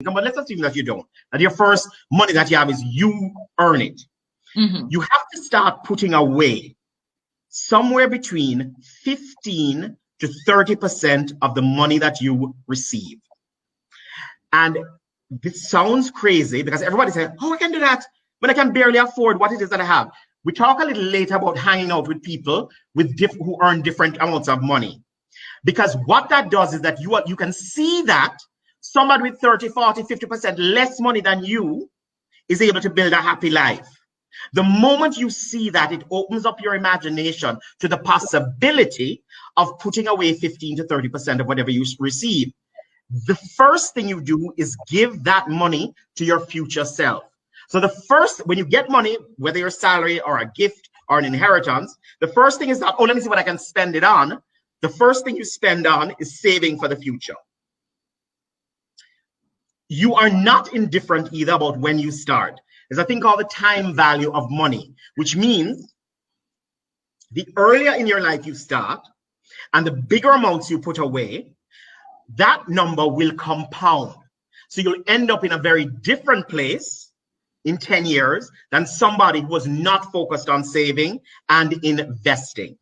but let's assume that you don't. That your first money that you have is you earn it. You have to start putting away somewhere between 15 to 30% of the money that you receive. And this sounds crazy because everybody says, oh, I can do that when I can barely afford what it is that I have. We talk a little later about hanging out with people with who earn different amounts of money. Because what that does is that you can see that somebody with 30, 40, 50% less money than you is able to build a happy life. The moment you see that, it opens up your imagination to the possibility of putting away 15 to 30% of whatever you receive. The first thing you do is give that money to your future self. So when you get money, whether your salary or a gift or an inheritance, the first thing is not, oh, let me see what I can spend it on. The first thing you spend on is saving for the future. You are not indifferent either about when you start. There's a thing called the time value of money, which means the earlier in your life you start and the bigger amounts you put away, that number will compound. So you'll end up in a very different place in 10 years than somebody who was not focused on saving and investing.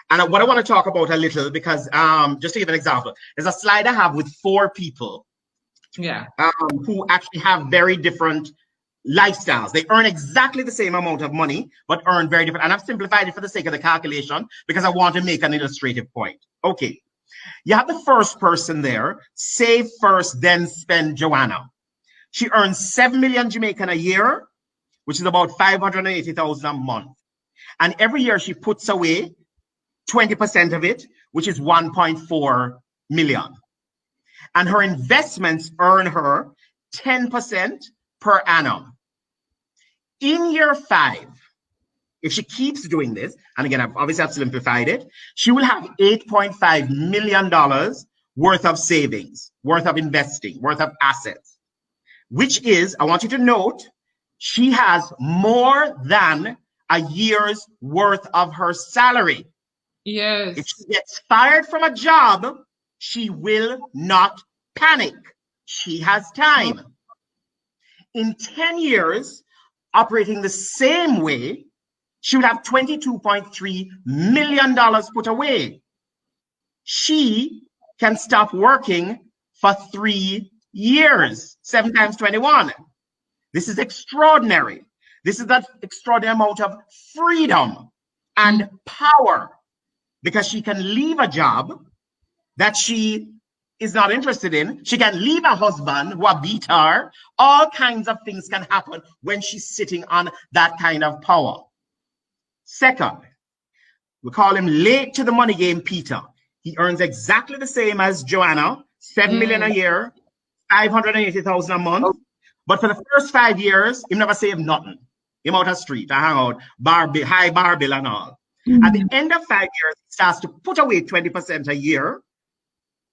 And what I want to talk about a little, because just to give an example, there's a slide I have with 4 people who actually have very different lifestyles. They earn exactly the same amount of money, but earn very different. And I've simplified it for the sake of the calculation because I want to make an illustrative point. Okay. You have the first person there, save first, then spend, Joanna. She earns 7 million Jamaican a year, which is about 580,000 a month. And every year she puts away 20% of it, which is 1.4 million. And her investments earn her 10% per annum. In year 5, if she keeps doing this, and again, I've simplified it, she will have $8.5 million worth of savings, worth of investing, worth of assets, which is, I want you to note, she has more than a year's worth of her salary. Yes. If she gets fired from a job, she will not panic. She has time. In 10 years, operating the same way, she would have $22.3 million put away. She can stop working for 3 years, 7 times 21. This is extraordinary. This is that extraordinary amount of freedom and power because she can leave a job that she is not interested in. She can leave a husband who beat her. All kinds of things can happen when she's sitting on that kind of power. Second, we call him late to the money game, Peter. He earns exactly the same as Joanna, 7 million a year, 580,000 a month. But for the first 5 years, he never saved nothing. Him out of the street, I hang out, high bar bill and all. At the end of 5 years, he starts to put away 20% a year,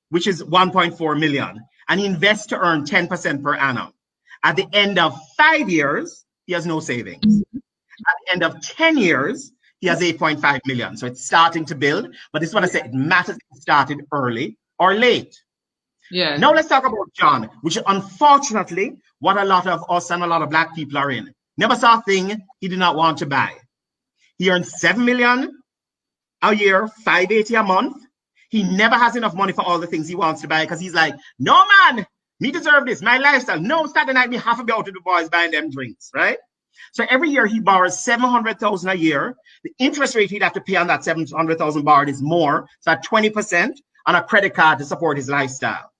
which is 1.4 million. And he invests to earn 10% per annum. At the end of 5 years, he has no savings. At the end of 10 years, he has 8.5 million. So it's starting to build. But this is what I said, it matters if it started early or late. Yeah. Now let's talk about John, which is unfortunately what a lot of us and a lot of Black people are in. Never saw a thing he did not want to buy. He earns 7 million a year, 580 a month. He never has enough money for all the things he wants to buy because he's like, no man, me deserve this, my lifestyle. No, Saturday night me have to be out with the boys buying them drinks, right? So every year he borrows 700,000 a year. The interest rate he'd have to pay on that 700,000 borrowed is more. So at 20% on a credit card to support his lifestyle.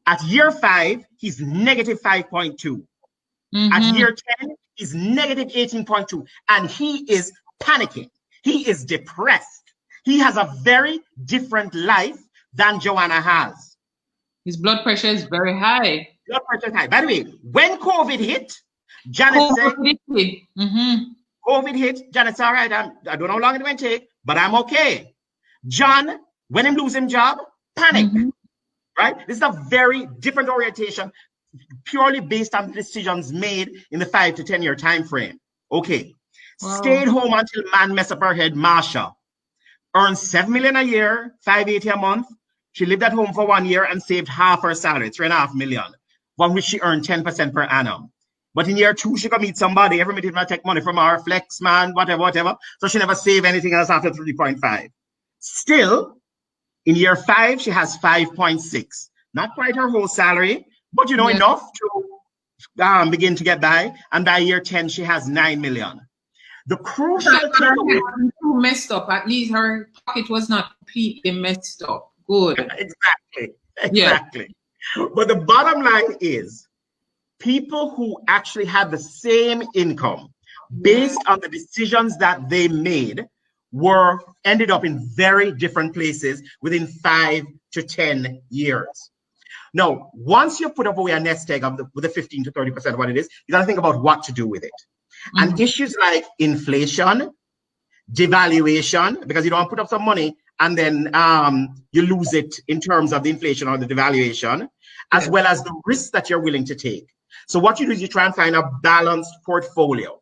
At year 5, he's negative 5.2. At year 10, he's negative 18.2. And he is panicking. He is depressed. He has a very different life than Joanna has. His blood pressure is very high. Blood pressure is high. By the way, when COVID hit, Janet said, COVID hit, Janet said, all right, I don't know how long it will take, but I'm okay. John, when him lose his job, panic, right? This is a very different orientation, purely based on decisions made in the 5 to 10 year time frame. Okay. Wow. Stayed home until man mess up her head, Marsha. Earned 7 million a year, 580 a month. She lived at home for 1 year and saved half her salary, 3.5 million. from which she earned 10% per annum. But in year 2, she could meet somebody, every minute might take money from her, flex, man, whatever. So she never save anything else after 3.5. Still, in year 5, she has 5.6. Not quite her whole salary, but enough to begin to get by. And by year 10, she has 9 million. The crucial takeaway. Too messed up. At least her pocket was not completely messed up. Good. Exactly. Yeah. But the bottom line is, people who actually had the same income based on the decisions that they made ended up in very different places within 5 to 10 years. Now, once you put up away a nest egg with the 15 to 30% of what it is, you got to think about what to do with it. And issues like inflation, devaluation, because you don't put up some money and then you lose it in terms of the inflation or the devaluation, as well as the risks that you're willing to take. So what you do is you try and find a balanced portfolio.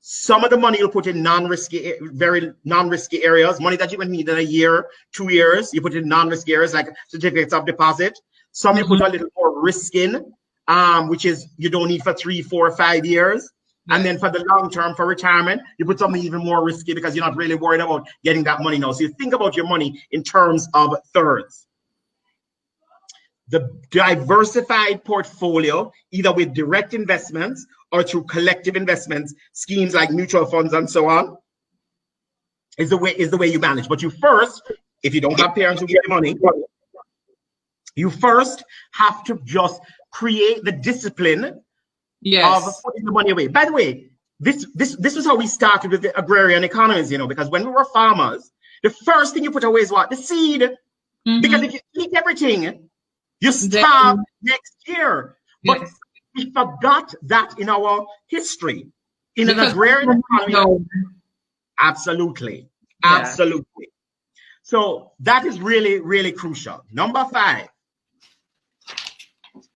Some of the money you'll put in very non-risky areas, money that you would need in a year, 2 years, you put in non-risky areas like certificates of deposit. Some you put a little more risk in, which is you don't need for 3, 4, 5 years. And then for the long term, for retirement, you put something even more risky because you're not really worried about getting that money now. So you think about your money in terms of thirds. The diversified portfolio, either with direct investments or through collective investments, schemes like mutual funds and so on, is the way you manage. But you first, if you don't have parents who give you money, you first have to just create the discipline of putting the money away. By the way, this was how we started with the agrarian economies, because when we were farmers, the first thing you put away is what? The seed. Because if you eat everything, you starve next year. But we forgot that in our history. In an agrarian economy. Absolutely. So that is really, really crucial. Number 5,